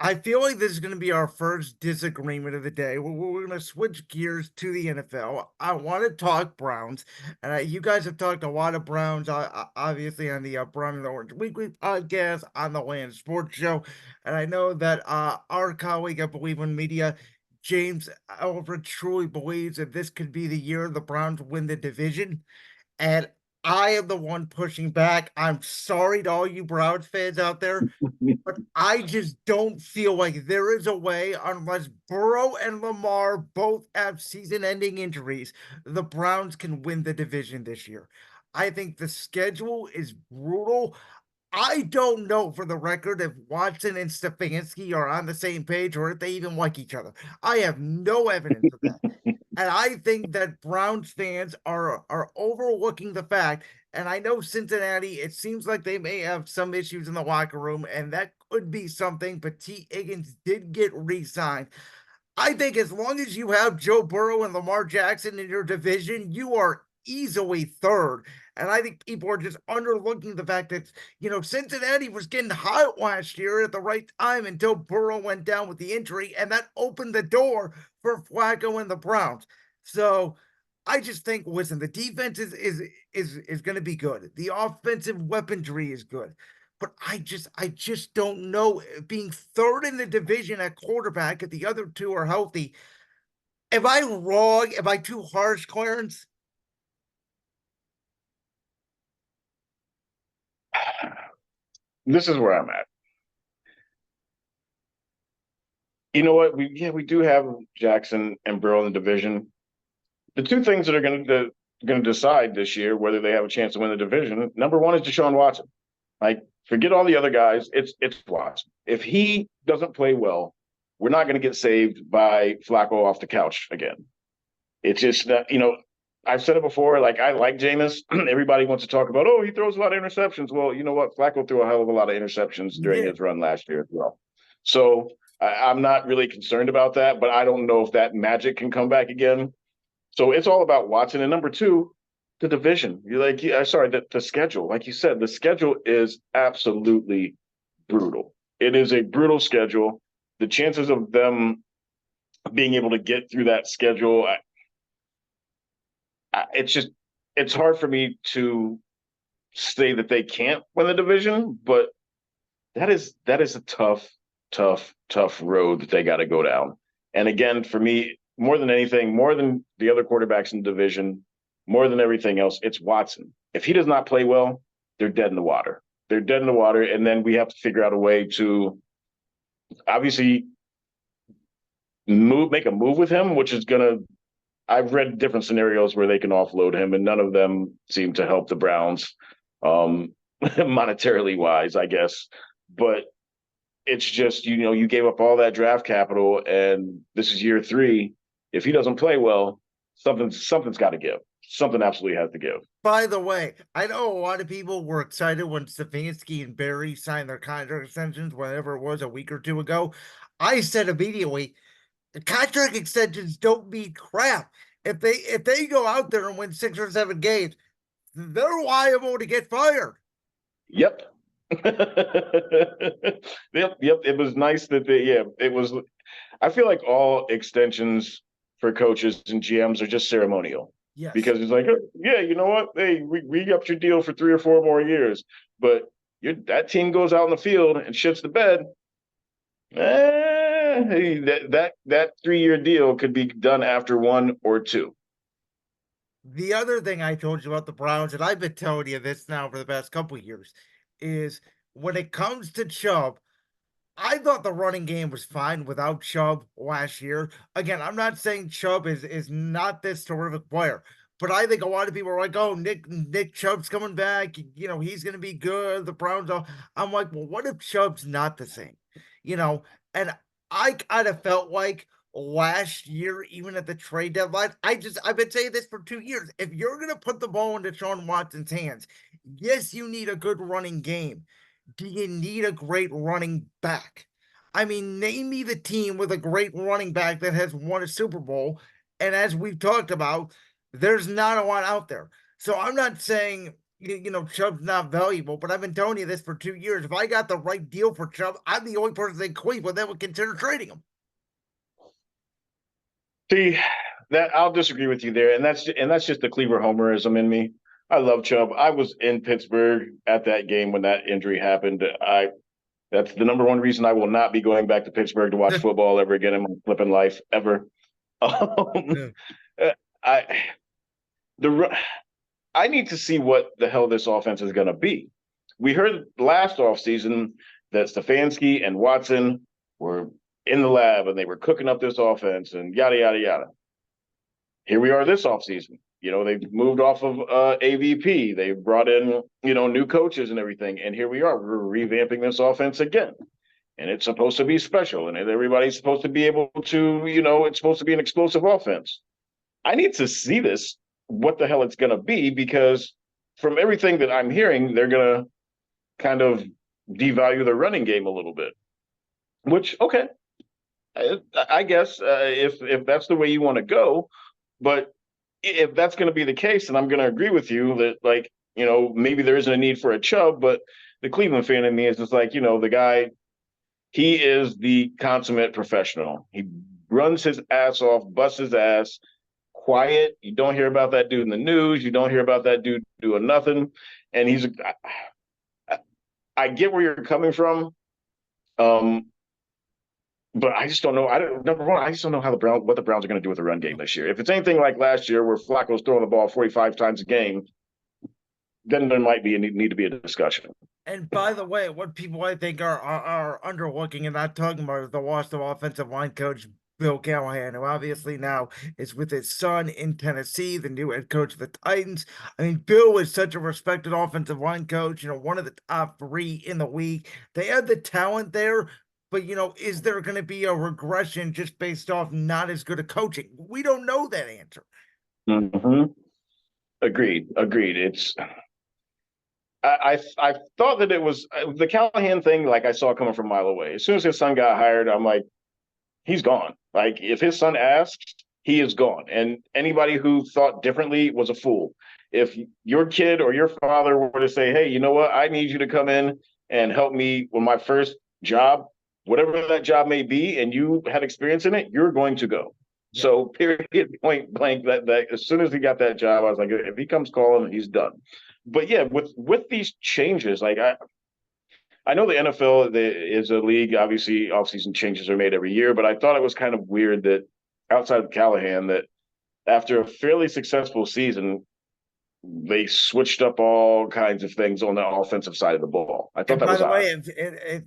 I feel like this is going to be our first disagreement of the day. We're going to switch gears to the NFL. I want to talk Browns, and you guys have talked a lot of Browns, obviously on the Brown and Orange Weekly podcast on the Land Sports Show, and I know that our colleague at Believe in Media, James Alfred, truly believes that this could be the year the Browns win the division, and I am the one pushing back. I'm sorry to all you Browns fans out there, but I just don't feel like there is a way, unless Burrow and Lamar both have season-ending injuries, the Browns can win the division this year. I think the schedule is brutal. I don't know for the record if Watson and Stefanski are on the same page or if they even like each other. I have no evidence of that. And I think that Browns fans are overlooking the fact, and I know Cincinnati, it seems like they may have some issues in the locker room, and that could be something, but T. Higgins did get re-signed. I think as long as you have Joe Burrow and Lamar Jackson in your division, you are easily third. And I think people are just underlooking the fact that, Cincinnati was getting hot last year at the right time until Burrow went down with the injury, and that opened the door for Flacco and the Browns. So I just think, listen, the defense is going to be good. The offensive weaponry is good. But I just don't know. Being third in the division at quarterback, if the other two are healthy, am I wrong? Am I too harsh, Clarence? This is where I'm at. You know what? We do have Jackson and Burrow in the division. The two things that are going to decide this year whether they have a chance to win the division. Number one is Deshaun Watson. Like, forget all the other guys. It's Watson. If he doesn't play well, we're not going to get saved by Flacco off the couch again. It's just that, I've said it before. Like, I like Jameis. Everybody wants to talk about, oh, he throws a lot of interceptions. Well, you know what? Flacco threw a hell of a lot of interceptions He during did. his run last year as well. So I'm not really concerned about that, but I don't know if that magic can come back again. So it's all about Watson. And number two, the division. You're like, yeah, sorry, the schedule. Like you said, the schedule is absolutely brutal. It is a brutal schedule. The chances of them being able to get through that schedule, it's hard for me to say that they can't win the division, but that is a tough road that they got to go down. And again, for me, more than anything, more than the other quarterbacks in the division, more than everything else, it's Watson. If he does not play well, they're dead in the water. They're dead in the water, and then we have to figure out a way to obviously make a move with him, which is gonna. I've read different scenarios where they can offload him, and none of them seem to help the Browns, monetarily wise, I guess. But it's just, you gave up all that draft capital, and this is year three. If he doesn't play well, something's got to give. Something absolutely has to give. By the way, I know a lot of people were excited when Stefanski and Barry signed their contract extensions, whatever it was, a week or two ago. I said immediately, the contract extensions don't mean crap. If they go out there and win 6 or 7 games, they're liable to get fired. Yep. Yep. It was nice that it was. I feel like all extensions for coaches and GMs are just ceremonial Yes. because it's like, oh, yeah, you know what? Hey, we upped your deal for 3 or 4 more years, but that team goes out in the field and shits the bed. Hey, that 3-year deal could be done after 1 or 2. The other thing I told you about the Browns, and I've been telling you this now for the past couple of years, is when it comes to Chubb, I thought the running game was fine without Chubb last year. Again, I'm not saying Chubb is not this terrific player, but I think a lot of people are like, "Oh, Nick Chubb's coming back. He's going to be good." The Browns are. I'm like, well, what if Chubb's not the same? You know, and I kind of felt like last year, even at the trade deadline, I've been saying this for 2 years. If you're going to put the ball into Sean Watson's hands, yes, you need a good running game. Do you need a great running back? I mean, name me the team with a great running back that has won a Super Bowl. And as we've talked about, there's not a lot out there. So I'm not saying Chubb's not valuable, but I've been telling you this for 2 years. If I got the right deal for Chubb, I'm the only person in Cleveland that would consider trading him. See, that I'll disagree with you there, and that's just the Cleaver homerism in me. I love Chubb. I was in Pittsburgh at that game when that injury happened. I That's the number one reason I will not be going back to Pittsburgh to watch football ever again in my flipping life ever. Um, Yeah. I the I need to see what the hell this offense is going to be. We heard last offseason that Stefanski and Watson were in the lab and they were cooking up this offense and yada yada yada. Here we are this offseason. They've moved off of AVP. They've brought in, new coaches and everything. And here we are. We're revamping this offense again. And it's supposed to be special. And everybody's supposed to be able to, it's supposed to be an explosive offense. I need to see this, what the hell it's going to be, because from everything that I'm hearing, they're going to kind of devalue the running game a little bit, which, okay, I guess if that's the way you want to go. But if that's going to be the case, then I'm going to agree with you that, like, maybe there isn't a need for a Chubb, but the Cleveland fan in me is just like, the guy, he is the consummate professional. He runs his ass off, busts his ass, quiet. You don't hear about that dude in the news. You don't hear about that dude doing nothing. And I get where you're coming from. Um, but I just don't know. Number one, I just don't know what the Browns are going to do with the run game this year. If it's anything like last year, where Flacco's throwing the ball 45 times a game, then there might be need to be a discussion. And by the way, what people I think are underlooking and not talking about is the Washington offensive line coach Bill Callahan, who obviously now is with his son in Tennessee, the new head coach of the Titans. I mean, Bill is such a respected offensive line coach, one of the top three in the league. They have the talent there, but is there going to be a regression just based off not as good a coaching? We don't know that answer. Mm-hmm. Agreed. I thought that it was the Callahan thing. Like, I saw it coming from a mile away. As soon as his son got hired, I'm like, he's gone. Like, if his son asks, he is gone. And anybody who thought differently was a fool. If your kid or your father were to say, hey, you know what? I need you to come in and help me with my first job, whatever that job may be, and you had experience in it, you're going to go. Yeah. So period, point blank, that as soon as he got that job, I was like, if he comes calling, he's done. But yeah, with these changes, like I know the NFL is a league. Obviously, offseason changes are made every year, but I thought it was kind of weird that outside of Callahan, that after a fairly successful season, they switched up all kinds of things on the offensive side of the ball. I thought And that by was the odd. way,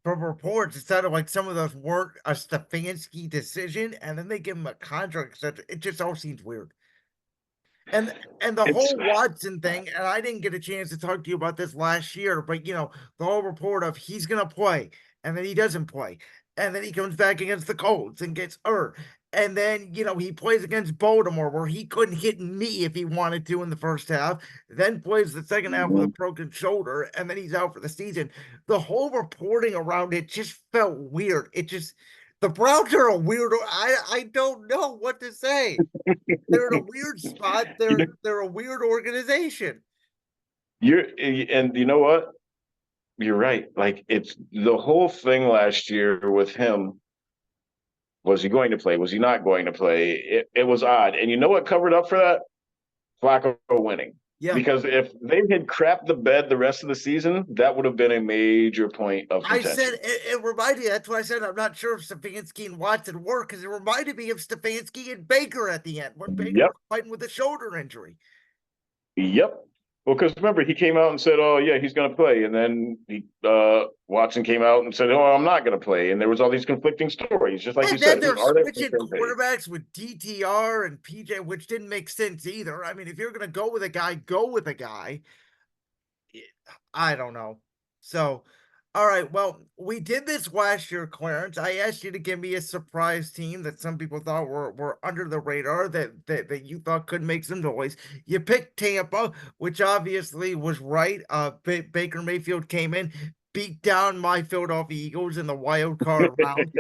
from reports, it sounded like some of those weren't a Stefanski decision, and then they give him a contract, etc. It just all seems weird. And the It's whole Watson thing, and I didn't get a chance to talk to you about this last year, but the whole report of he's gonna play, and then he doesn't play, and then he comes back against the Colts and gets hurt. And then, he plays against Baltimore where he couldn't hit me if he wanted to in the first half, then plays the second half with a broken shoulder, and then he's out for the season. The whole reporting around it just felt weird. The Browns are a weird. I don't know what to say. They're in a weird spot. They're a weird organization. and you know what? You're right. Like, it's the whole thing last year with him. Was he going to play? Was he not going to play? It was odd. And you know what covered up for that? Flacco winning. Yeah. Because if they had crapped the bed the rest of the season, that would have been a major point of I said contention. it reminded me. That's why I said I'm not sure if Stefanski and Watson work because it reminded me of Stefanski and Baker at the end when Baker Yep. was fighting with a shoulder injury. Yep. Well, because remember, he came out and said, "Oh yeah, he's going to play," and then Watson came out and said, "Oh, I'm not going to play," and there was all these conflicting stories, just like you And said. then they're Are they on the switching same page? quarterbacks with DTR and PJ, which didn't make sense either. I mean, if you're going to go with a guy, go with a guy. I don't know. So, all right. Well, we did this last year, Clarence. I asked you to give me a surprise team that some people thought were under the radar that you thought could make some noise. You picked Tampa, which obviously was right. Baker Mayfield came in, beat down my Philadelphia Eagles in the wild card round.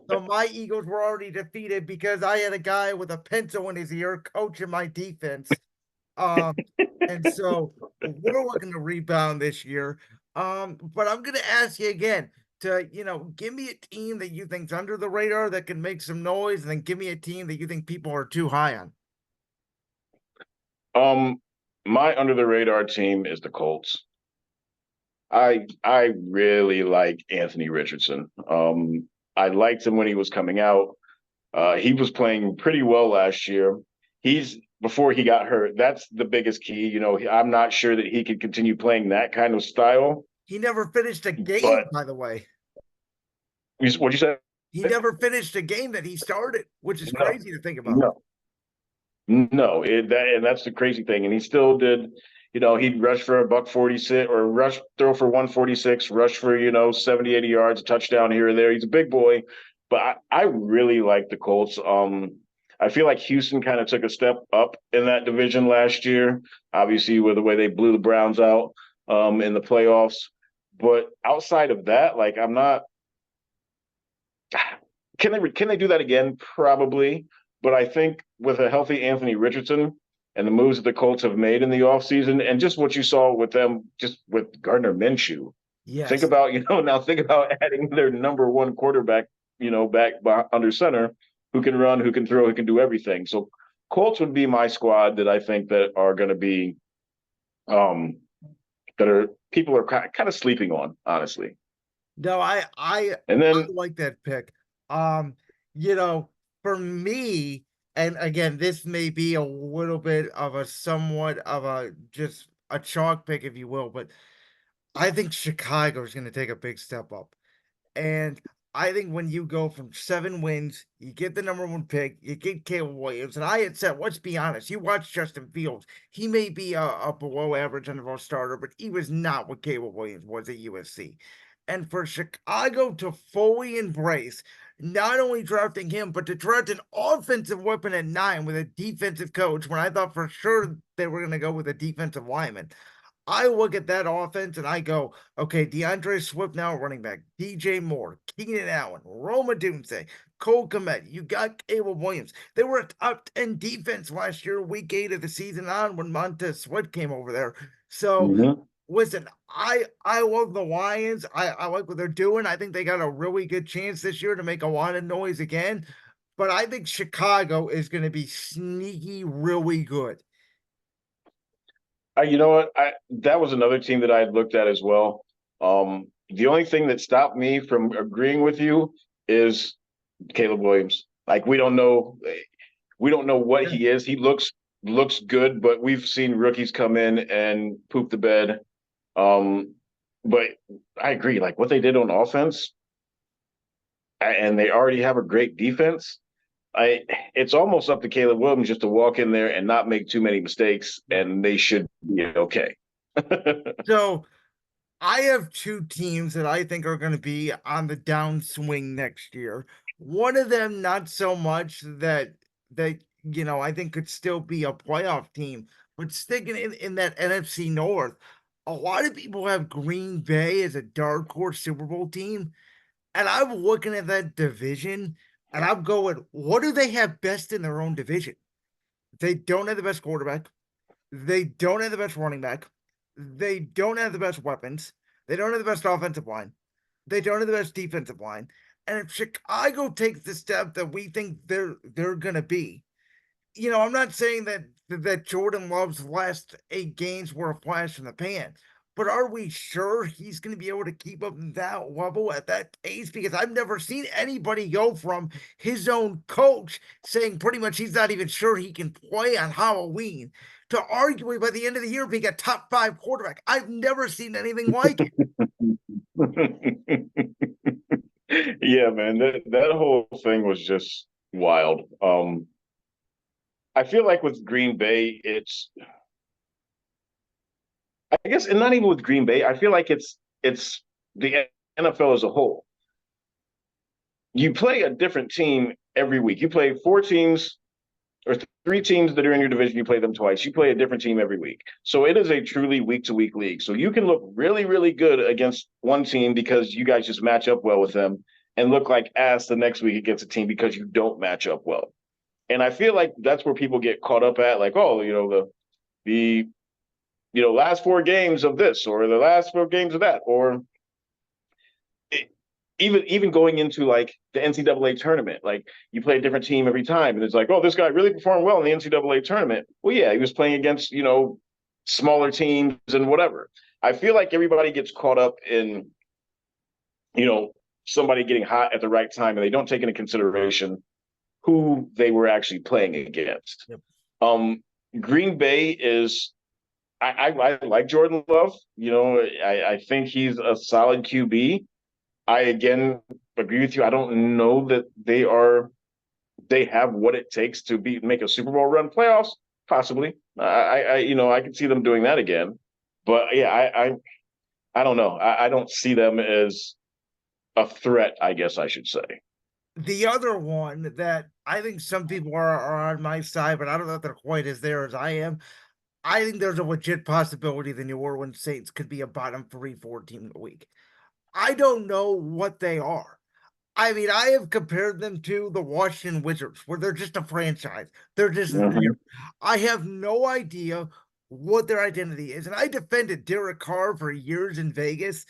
So my Eagles were already defeated because I had a guy with a pencil in his ear coaching my defense. Um, and so we're looking to rebound this year. But I'm gonna ask you again to, give me a team that you think's under the radar that can make some noise, and then give me a team that you think people are too high on. Um, my under the radar team is the Colts. I really like Anthony Richardson. I liked him when he was coming out. He was playing pretty well last year. He's before he got hurt. That's the biggest key. I'm not sure that he could continue playing that kind of style. He never finished a But game, by the way. what'd you say? He never finished a game that he started, which is No, crazy to think about. no, no. And that's the crazy thing. And he still did. He'd rush for a buck 46 or throw for 146, rush for 70, 80 yards, a touchdown here or there. He's a big boy, but I really like the Colts. I feel like Houston kind of took a step up in that division last year, obviously with the way they blew the Browns out in the playoffs. But outside of that, like I'm not. Can they do that again? Probably, but I think with a healthy Anthony Richardson and the moves that the Colts have made in the offseason and just what you saw with them, just with Gardner Minshew. Think Yes. about now. Think about adding their number one quarterback, under center, who can run, who can throw, who can do everything. So Colts would be my squad that I think that are going to be um that are people are kind of sleeping on, honestly. No, And I then like that pick. Um, you know, for me, and again, this may be a little bit of a somewhat of a just a chalk pick, if you will, but I think Chicago is going to take a big step up. And I think when you go from 7 wins, you get the number 1 pick, you get Caleb Williams, and I had said, let's be honest, you watch Justin Fields, he may be a below average NFL starter, but he was not what Caleb Williams was at USC. And for Chicago to fully embrace not only drafting him, but to draft an offensive weapon at 9 with a defensive coach, when I thought for sure they were going to go with a defensive lineman. I look at that offense and I go, okay, DeAndre Swift now running back, DJ Moore, Keenan Allen, Roma Dunze, Cole Kmet. You got Caleb Williams. They were a top 10 defense last year, week 8 of the season on when Montez Sweat came over there. So mhm. listen, I love the Lions. I like what they're doing. I think they got a really good chance this year to make a lot of noise again. But I think Chicago is going to be sneaky, really good. You know what? That was another team that I had looked at as well. The only thing that stopped me from agreeing with you is Caleb Williams. Like we don't know what Yeah. he is. He looks good, but we've seen rookies come in and poop the bed. Um, but I agree. Like what they did on offense, and they already have a great defense. I It's almost up to Caleb Williams just to walk in there and not make too many mistakes, Right. and they should be okay. So I have 2 teams that I think are going to be on the downswing next year. One of them, not so much that I think could still be a playoff team, but sticking in that NFC North, a lot of people have Green Bay as a dark horse Super Bowl team. And I'm looking at that division and I'm going, what do they have best in their own division? They don't have the best quarterback. They don't have the best running back. They don't have the best weapons. They don't have the best offensive line. They don't have the best defensive line. And if Chicago takes the step that we think they're gonna be, I'm not saying that Jordan Love's last 8 games were a flash in the pan, but are we sure he's going to be able to keep up that level at that pace? Because I've never seen anybody go from his own coach saying pretty much he's not even sure he can play on Halloween to arguably by the end of the year being a top 5 quarterback. I've never seen anything like it. Yeah, man, that whole thing was just wild. I feel like with Green Bay, I guess, and not even with Green Bay, I feel like it's the NFL as a whole. You play a different team every week. You play 4 teams or 3 teams that are in your division. You play them twice. You play a different team every week. So it is a truly week to week league. So you can look really, really good against one team because you guys just match up well with them, and look like ass the next week against a team because you don't match up well. And I feel like that's where people get caught up at, like, oh, the last four games of this or the last four games of that, or it, even going into like the NCAA tournament, like you play a different team every time, and it's like, oh, this guy really performed well in the NCAA tournament. Well, yeah, he was playing against smaller teams and whatever. I feel like everybody gets caught up in you know somebody getting hot at the right time, and they don't take into consideration who they were actually playing against. Yep. Um, Green Bay is I like Jordan Love. I think he's a solid QB. I again agree with you. I don't know that they have what it takes to make a Super Bowl run, playoffs, possibly. I can see them doing that again. But yeah, I don't know. I don't see them as a threat, I guess I should say. The other one that I think some people are on my side, but I don't know if they're quite as there as I am. I think there's a legit possibility the New Orleans Saints could be a bottom 3-4 team in the week. I don't know what they are. I mean, I have compared them to the Washington Wizards, where they're just a franchise. They're just there. Mhm. I have no idea what their identity is. And I defended Derek Carr for years in Vegas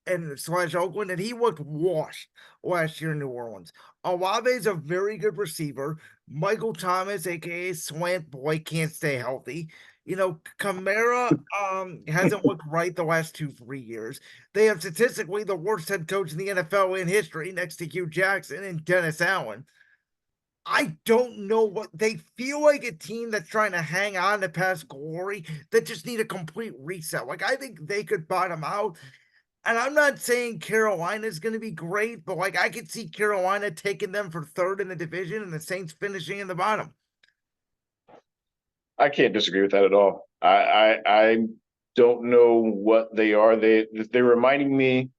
and slash Oakland, and he looked washed last year in New Orleans. Olave's a very good receiver. Michael Thomas, aka Swamp Boy, can't stay healthy. Kamara hasn't looked right the last 2-3 years. They have statistically the worst head coach in the NFL in history, next to Hugh Jackson and Dennis Allen. I don't know what they feel like, a team that's trying to hang on to past glory that just need a complete reset. Like, I think they could bottom out. And I'm not saying Carolina's going to be great, but like I could see Carolina taking them for third in the division and the Saints finishing in the bottom. I can't disagree with that at all. I don't know what they are. They're reminding me.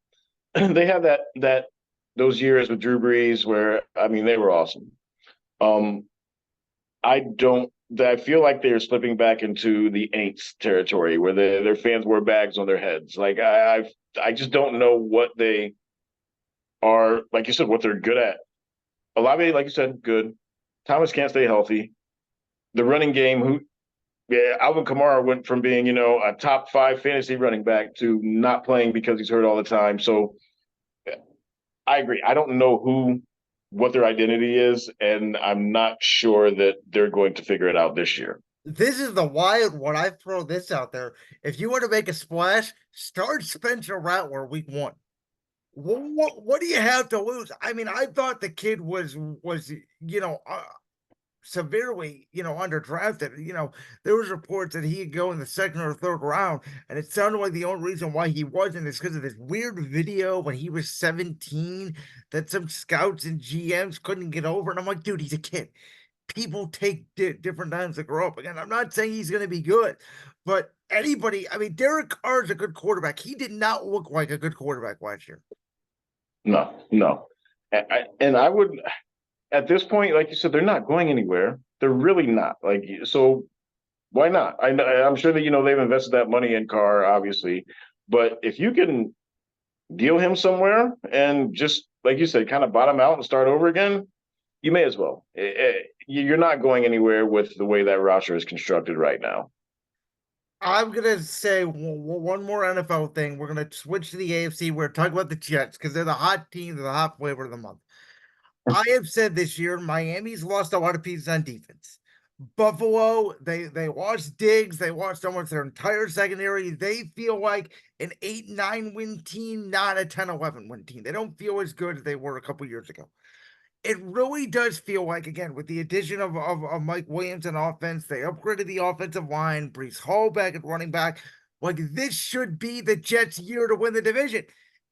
They have that those years with Drew Brees where I mean they were awesome. Um, I don't. I feel like they are slipping back into the Aints territory where their fans wear bags on their heads. Like I just don't know what they are. Like you said, what they're good at. Olave, like you said, good. Thomas can't stay healthy. The running game, who yeah, Alvin Kamara went from being, a top five fantasy running back to not playing because he's hurt all the time. So I agree. I don't know what their identity is, and I'm not sure that they're going to figure it out this year. This is the wild one. I throw this out there. If you want to make a splash, start Spencer Rattler week 1. What do you have to lose? I mean, I thought the kid was severely, underdrafted. There was reports that he could go in the second or third round, and it sounded like the only reason why he wasn't is because of this weird video when he was 17 that some scouts and GMs couldn't get over. And I'm like, dude, he's a kid. People take different times to grow up. Again, I'm not saying he's going to be good, but anybody, I mean, Derek Carr is a good quarterback. He did not look like a good quarterback last year. No, no. And I would, at this point, like you said, they're not going anywhere. They're really not. Like, so why not? I'm sure that, they've invested that money in Carr, obviously. But if you can deal him somewhere and just, like you said, kind of bottom out and start over again, you may as well. You're not going anywhere with the way that roster is constructed right now. I'm gonna say one more NFL thing. We're gonna switch to the AFC. We're talking about the Jets because they're the hot team, they're the hot flavor of the month. I have said this year, Miami's lost a lot of pieces on defense. Buffalo, they lost Diggs, they lost almost their entire secondary. They feel like an 8-9 win team, not a 10-11 win team. They don't feel as good as they were a couple years ago. It really does feel like, again, with the addition of Mike Williams in offense, they upgraded the offensive line, Brees Hall back at running back. Like, this should be the Jets' year to win the division.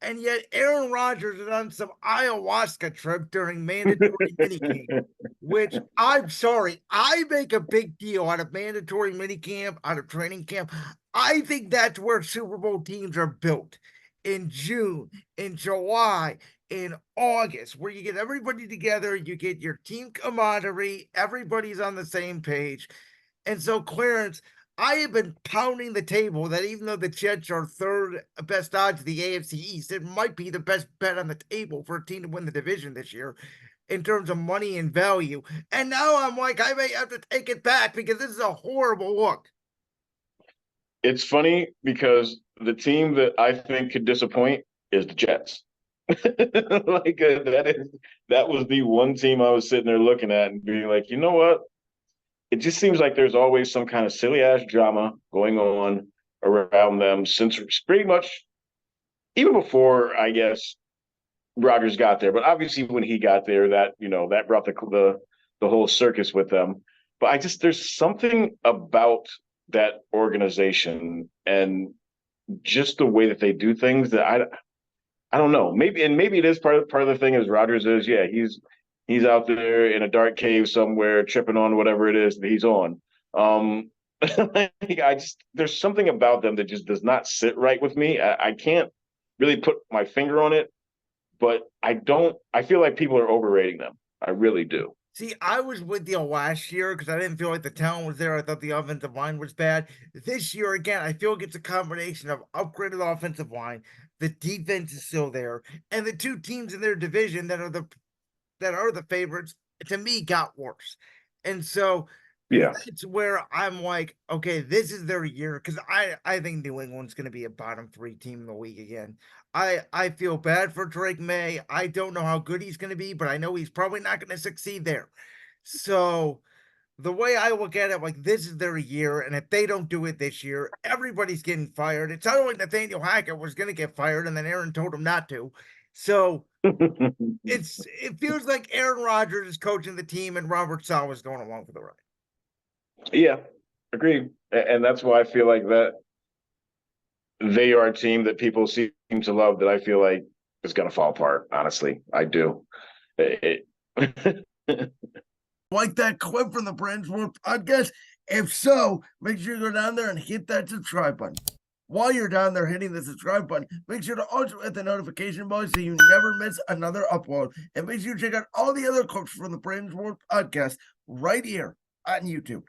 And yet, Aaron Rodgers is on some ayahuasca trip during mandatory minicamp, which I'm sorry, I make a big deal out of mandatory minicamp, out of training camp. I think that's where Super Bowl teams are built in June, in July, in August, where you get everybody together, you get your team camaraderie, everybody's on the same page. And so, Clarence, I have been pounding the table that even though the Jets are third best odds of the AFC East, it might be the best bet on the table for a team to win the division this year in terms of money and value. And now I'm like, I may have to take it back because this is a horrible look. it's funny because the team that I think could disappoint is the Jets. That was the one team I was sitting there looking at and being like, you know what? It just seems like there's always some kind of silly ass drama going on around them since pretty much even before I guess Rodgers got there. But obviously when he got there, that that brought the whole circus with them. But there's something about that organization and just the way that they do things that I don't know. Maybe it is part of the thing is Rodgers is he's out there in a dark cave somewhere tripping on whatever it is that he's on. I just there's something about them that just does not sit right with me. I can't really put my finger on it, but I feel like people are overrating them. I really do. See, I was with you last year because I didn't feel like the talent was there. I thought the offensive line was bad. This year, again, I feel like it's a combination of upgraded offensive line, the defense is still there, and the two teams in their division that are the favorites, to me, got worse. And so Yeah. that's where I'm like, okay, this is their year because I think New England's going to be a bottom three team in the league again. I feel bad for Drake May. I don't know how good he's going to be, but I know he's probably not going to succeed there. So the way I look at it, like this is their year, and if they don't do it this year, everybody's getting fired. It sounded like Nathaniel Hackett was going to get fired, and then Aaron told him not to. So it feels like Aaron Rodgers is coaching the team, and Robert Saleh is going along for the ride. Yeah, agreed. And that's why I feel like that they are a team that people seem to love that I feel like is going to fall apart. Honestly, I do. It, Like that clip from the Brands World podcast? If so, make sure you go down there and hit that subscribe button. While you're down there hitting the subscribe button, make sure to also hit the notification bell so you never miss another upload. And make sure you check out all the other clips from the Brands World podcast right here on YouTube.